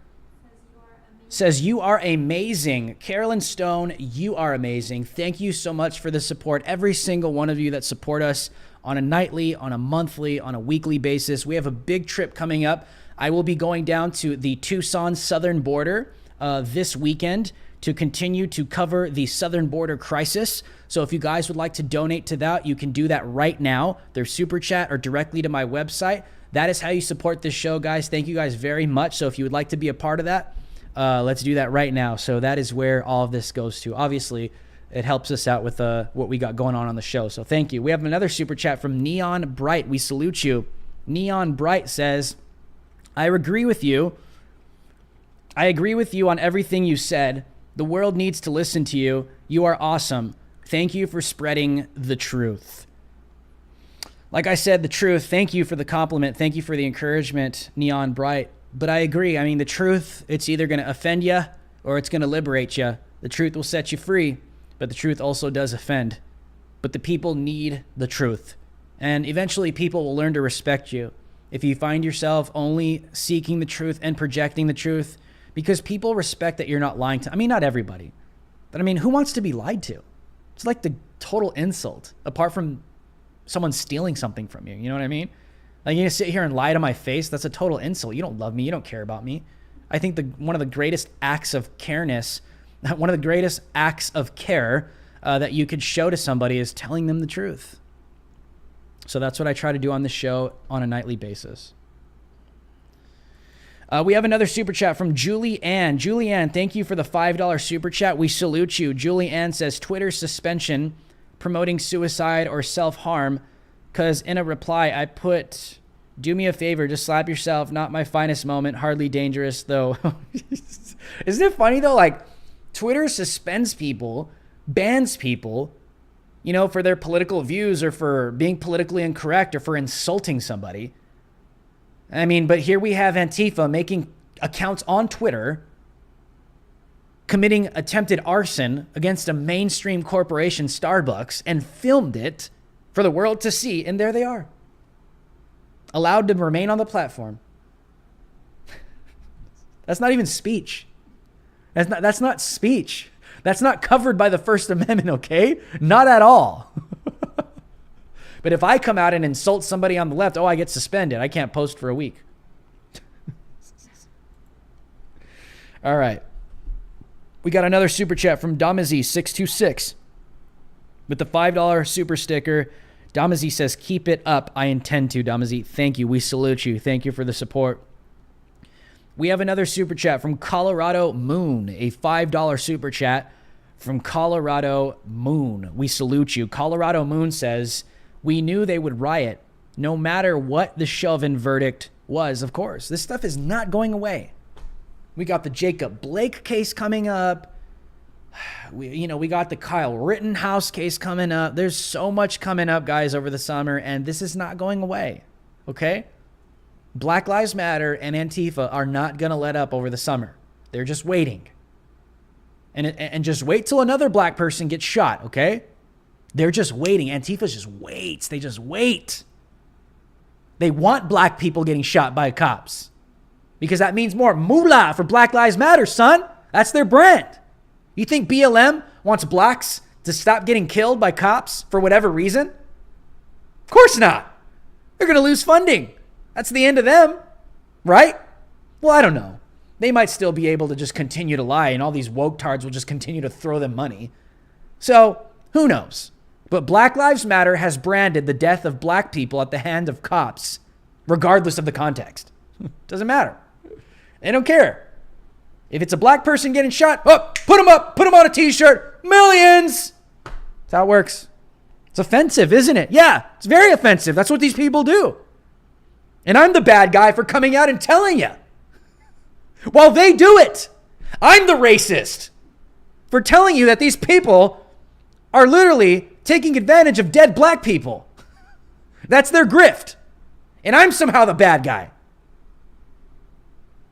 Says, you are amazing. Carolyn Stone, you are amazing. Thank you so much for the support. Every single one of you that support us on a nightly, on a monthly, on a weekly basis. We have a big trip coming up. I will be going down to the Tucson southern border this weekend to continue to cover the southern border crisis. So if you guys would like to donate to that, you can do that right now. There's super chat or directly to my website. That is how you support this show, guys. Thank you guys very much. So if you would like to be a part of that, let's do that right now. So that is where all of this goes to. Obviously, it helps us out with what we got going on the show. So thank you. We have another super chat from Neon Bright. We salute you. Neon Bright says, I agree with you. I agree with you on everything you said. The world needs to listen to you. You are awesome. Thank you for spreading the truth. Like I said, the truth. Thank you for the compliment. Thank you for the encouragement, Neon Bright. But I agree. I mean, the truth, it's either going to offend you or it's going to liberate you. The truth will set you free, but the truth also does offend. But the people need the truth. And eventually people will learn to respect you if you find yourself only seeking the truth and projecting the truth, because people respect that you're not lying to. I mean, not everybody. But I mean, who wants to be lied to? It's like the total insult, apart from someone stealing something from you. You know what I mean? Like, you sit here and lie to my face? That's a total insult. You don't love me. You don't care about me. I think one of the greatest acts of careness, one of the greatest acts of care that you could show to somebody is telling them the truth. So that's what I try to do on this show on a nightly basis. We have another super chat from Julie Ann. Julie Ann, thank you for the $5 super chat. We salute you. Julie Ann says, Twitter suspension promoting suicide or self-harm, because in a reply I put, do me a favor, just slap yourself, not my finest moment, hardly dangerous though. Isn't it funny though? Like, Twitter suspends people, bans people, you know, for their political views or for being politically incorrect or for insulting somebody. I mean, but here we have Antifa making accounts on Twitter, committing attempted arson against a mainstream corporation, Starbucks, and filmed it for the world to see, and there they are, allowed to remain on the platform. That's not even speech. That's not speech. That's not covered by the First Amendment, okay? Not at all. But if I come out and insult somebody on the left, I get suspended. I can't post for a week. All right. We got another super chat from Damazi626 with the $5 super sticker. Damazi says, keep it up. I intend to, Damazi. Thank you. We salute you. Thank you for the support. We have another super chat from Colorado Moon, a $5 super chat from Colorado Moon. We salute you. Colorado Moon says, we knew they would riot no matter what the Chauvin verdict was, of course. This stuff is not going away. We got the Jacob Blake case coming up. We got the Kyle Rittenhouse case coming up. There's so much coming up, guys, over the summer, and this is not going away, okay? Black Lives Matter and Antifa are not going to let up over the summer. They're just waiting. And just wait till another black person gets shot, okay? They're just waiting. Antifa just waits. They just wait. They want black people getting shot by cops because that means more moolah for Black Lives Matter, son. That's their brand. You think BLM wants blacks to stop getting killed by cops for whatever reason? Of course not. They're going to lose funding. That's the end of them, right? Well, I don't know. They might still be able to just continue to lie, and all these woke tards will just continue to throw them money. So, who knows? But Black Lives Matter has branded the death of black people at the hand of cops, regardless of the context. Doesn't matter. They don't care. If it's a black person getting shot, put them up, put them on a t-shirt, millions. That's how it works. It's offensive, isn't it? Yeah, it's very offensive. That's what these people do. And I'm the bad guy for coming out and telling you. While they do it, I'm the racist for telling you that these people are literally taking advantage of dead black people. That's their grift. And I'm somehow the bad guy.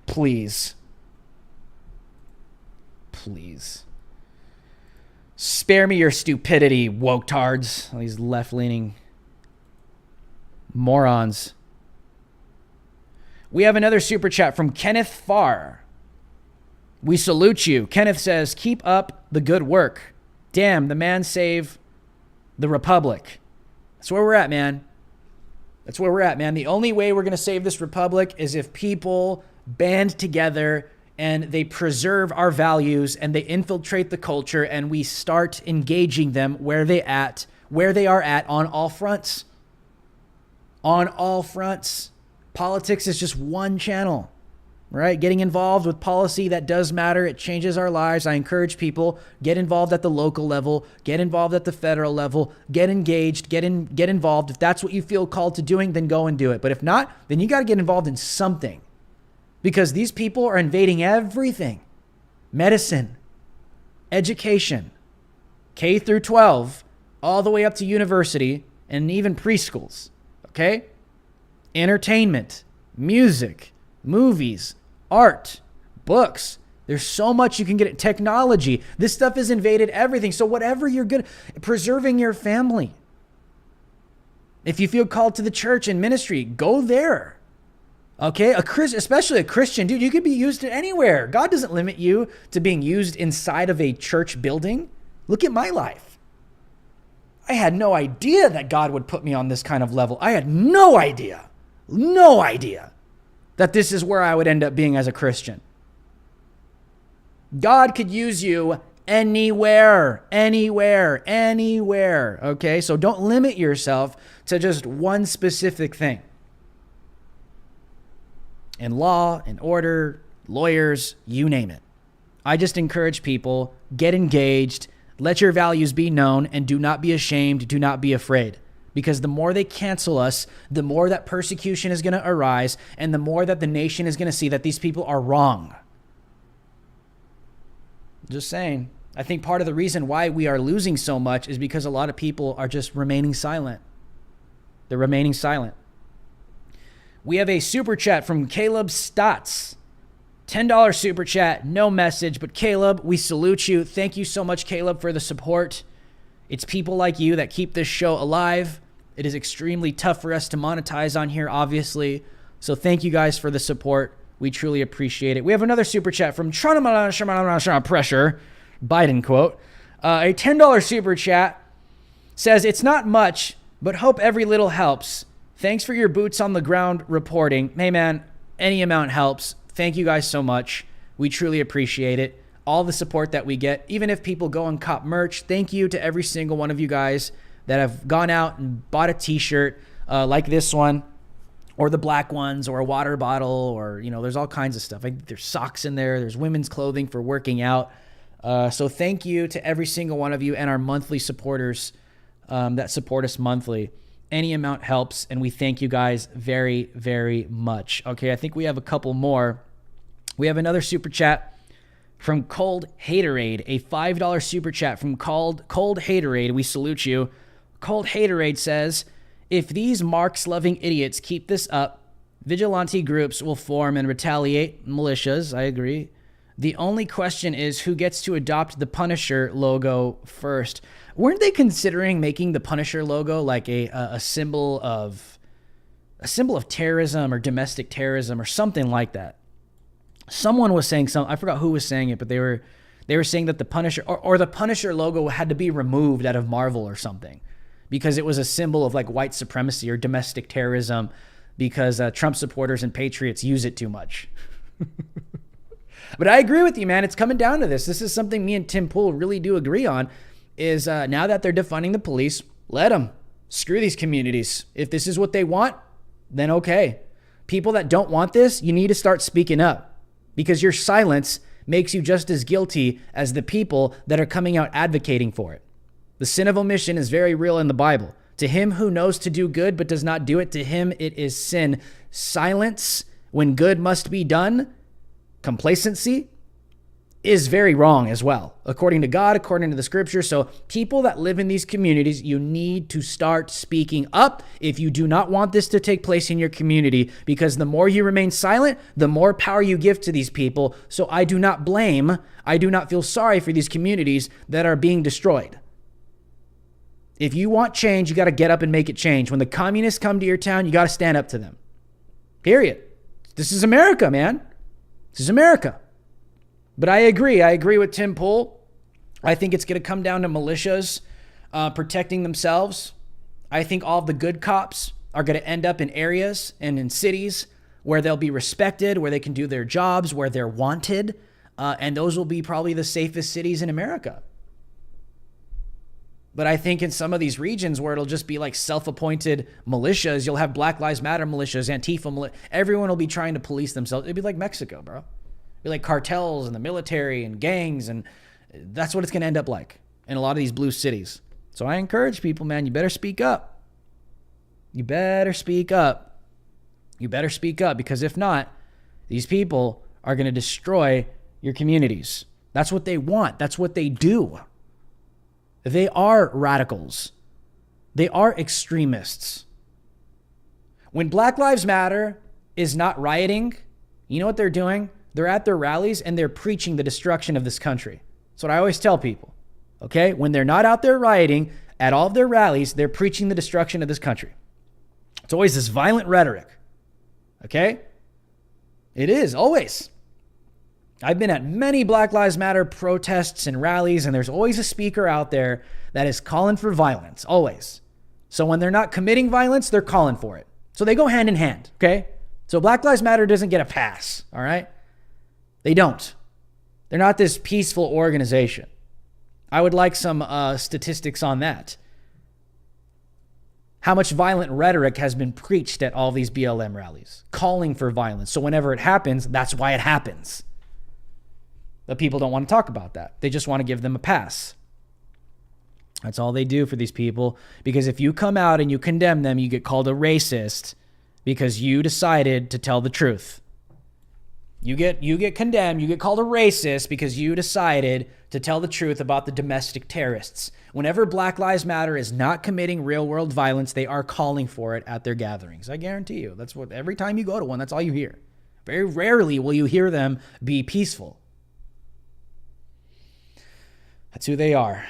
Please. Please. Spare me your stupidity, woke-tards. All these left-leaning morons. We have another super chat from Kenneth Farr. We salute you. Kenneth says, keep up the good work. Damn, the man saved the republic. That's where we're at, man. That's where we're at, man. The only way we're going to save this republic is if people band together and they preserve our values and they infiltrate the culture and we start engaging them where they are at on all fronts. On all fronts. Politics is just one channel, right? Getting involved with policy that does matter. It changes our lives. I encourage people, get involved at the local level, get involved at the federal level, get engaged, get involved. If that's what you feel called to doing, then go and do it. But if not, then you got to get involved in something because these people are invading everything. Medicine, education, K through 12, all the way up to university and even preschools, okay? Entertainment, music, movies, art, books. There's so much you can get. Technology. This stuff has invaded everything. So whatever you're good at, preserving your family. If you feel called to the church and ministry, go there. Okay? Especially a Christian, dude, you could be used anywhere. God doesn't limit you to being used inside of a church building. Look at my life. I had no idea that God would put me on this kind of level. I had no idea. no idea that this is where I would end up being as a Christian. God could use you anywhere, anywhere, anywhere. Okay, so don't limit yourself to just one specific thing. In law, in order, lawyers, you name it. I just encourage people, get engaged, let your values be known, and do not be ashamed, do not be afraid. Because the more they cancel us, the more that persecution is going to arise, and the more that the nation is going to see that these people are wrong. Just saying. I think part of the reason why we are losing so much is because a lot of people are just remaining silent. They're remaining silent. We have a super chat from Caleb Stotts. $10 super chat, no message, but Caleb, we salute you. Thank you so much, Caleb, for the support. It's people like you that keep this show alive. It is extremely tough for us to monetize on here, obviously. So thank you guys for the support. We truly appreciate it. We have another super chat from Pressure, Biden quote. A $10 super chat says, it's not much, but hope every little helps. Thanks for your boots on the ground reporting. Hey man, any amount helps. Thank you guys so much. We truly appreciate it. All the support that we get, even if people go and cop merch, thank you to every single one of you guys that have gone out and bought a t-shirt like this one, or the black ones, or a water bottle, or, you know, there's all kinds of stuff. There's socks in there. There's women's clothing for working out. So thank you to every single one of you and our monthly supporters that support us monthly. Any amount helps, and we thank you guys very, very much. Okay, I think we have a couple more. We have another super chat from Cold Haterade, a $5 super chat from Cold Haterade. We salute you. Cold Haterade says, if these Marx-loving idiots keep this up, vigilante groups will form and retaliate. Militias, I agree. The only question is who gets to adopt the Punisher logo first. Weren't they considering making the Punisher logo like a symbol of terrorism or domestic terrorism or something like that? Someone was saying something. I forgot who was saying it, but they were saying that the Punisher or the Punisher logo had to be removed out of Marvel or something because it was a symbol of like white supremacy or domestic terrorism because Trump supporters and patriots use it too much. But I agree with you, man. It's coming down to this. This is something me and Tim Pool really do agree on is now that they're defunding the police, let them. Screw these communities. If this is what they want, then okay. People that don't want this, you need to start speaking up because your silence makes you just as guilty as the people that are coming out advocating for it. The sin of omission is very real in the Bible. To him who knows to do good but does not do it, to him it is sin. Silence when good must be done, complacency, is very wrong as well, according to God, according to the scripture. So people that live in these communities, you need to start speaking up if you do not want this to take place in your community, because the more you remain silent, the more power you give to these people. So I do not feel sorry for these communities that are being destroyed. If you want change, you got to get up and make it change. When the communists come to your town, you got to stand up to them. Period. This is America, man. This is America. But I agree with Tim Pool. I think it's going to come down to militias protecting themselves. I think all of the good cops are going to end up in areas and in cities where they'll be respected, where they can do their jobs, where they're wanted. And those will be probably the safest cities in America. But I think in some of these regions where it'll just be like self-appointed militias, you'll have Black Lives Matter militias, Antifa, everyone will be trying to police themselves. It'd be like Mexico, bro. It'd be like cartels and the military and gangs, and that's what it's going to end up like in a lot of these blue cities. So I encourage people, man, you better speak up. You better speak up. You better speak up, because if not, these people are going to destroy your communities. That's what they want. That's what they do. They are radicals. They are extremists. When Black Lives Matter is not rioting, you know what they're doing? They're at their rallies and they're preaching the destruction of this country. That's what I always tell people. Okay? When they're not out there rioting, at all of their rallies, they're preaching the destruction of this country. It's always this violent rhetoric. Okay? It is, always. I've been at many Black Lives Matter protests and rallies, and there's always a speaker out there that is calling for violence, always. So when they're not committing violence, they're calling for it. So they go hand in hand, okay? So Black Lives Matter doesn't get a pass, all right? They don't. They're not this peaceful organization. I would like some statistics on that. How much violent rhetoric has been preached at all these BLM rallies, calling for violence. So whenever it happens, that's why it happens. But people don't want to talk about that. They just want to give them a pass. That's all they do for these people. Because if you come out and you condemn them, you get called a racist because you decided to tell the truth. You get condemned, you get called a racist because you decided to tell the truth about the domestic terrorists. Whenever Black Lives Matter is not committing real-world violence, they are calling for it at their gatherings. I guarantee you. That's what, every time you go to one, that's all you hear. Very rarely will you hear them be peaceful. That's who they are.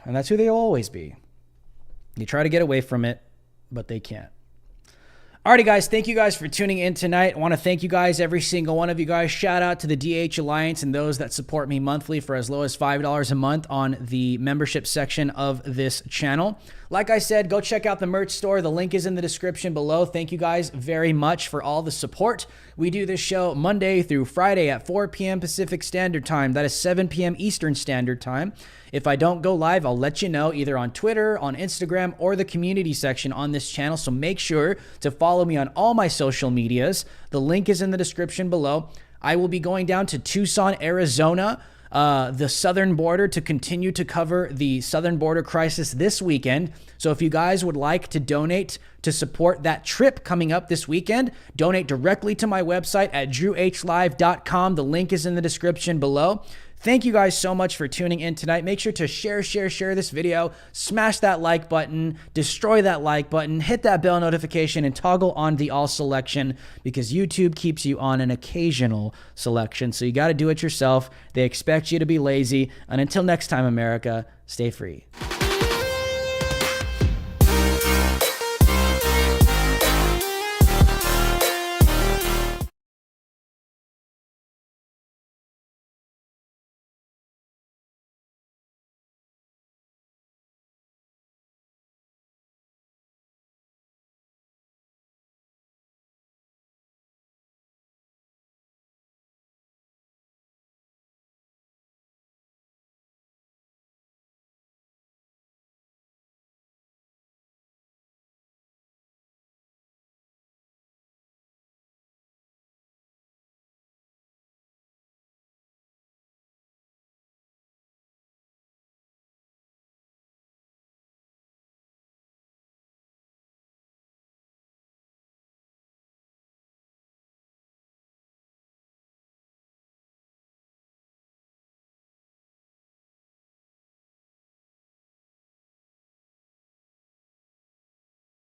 And that's who they'll always be. They try to get away from it, but they can't. Alrighty, guys, thank you guys for tuning in tonight. I want to thank you guys, every single one of you guys. Shout out to the DH Alliance and those that support me monthly for as low as $5 a month on the membership section of this channel. Like I said, go check out the merch store. The link is in the description below. Thank you guys very much for all the support. We do this show Monday through Friday at 4 p.m. Pacific Standard Time. That is 7 p.m. Eastern Standard Time. If I don't go live, I'll let you know either on Twitter, on Instagram, or the community section on this channel. So make sure to follow me on all my social medias. The link is in the description below. I will be going down to Tucson, Arizona, the southern border, to continue to cover the southern border crisis this weekend. So if you guys would like to donate to support that trip coming up this weekend, donate directly to my website at drhlive.com. The link is in the description below. Thank you guys so much for tuning in tonight. Make sure to share this video, smash that like button, destroy that like button, hit that bell notification, and toggle on the all selection because YouTube keeps you on an occasional selection. So you got to do it yourself. They expect you to be lazy. And until next time, America, stay free.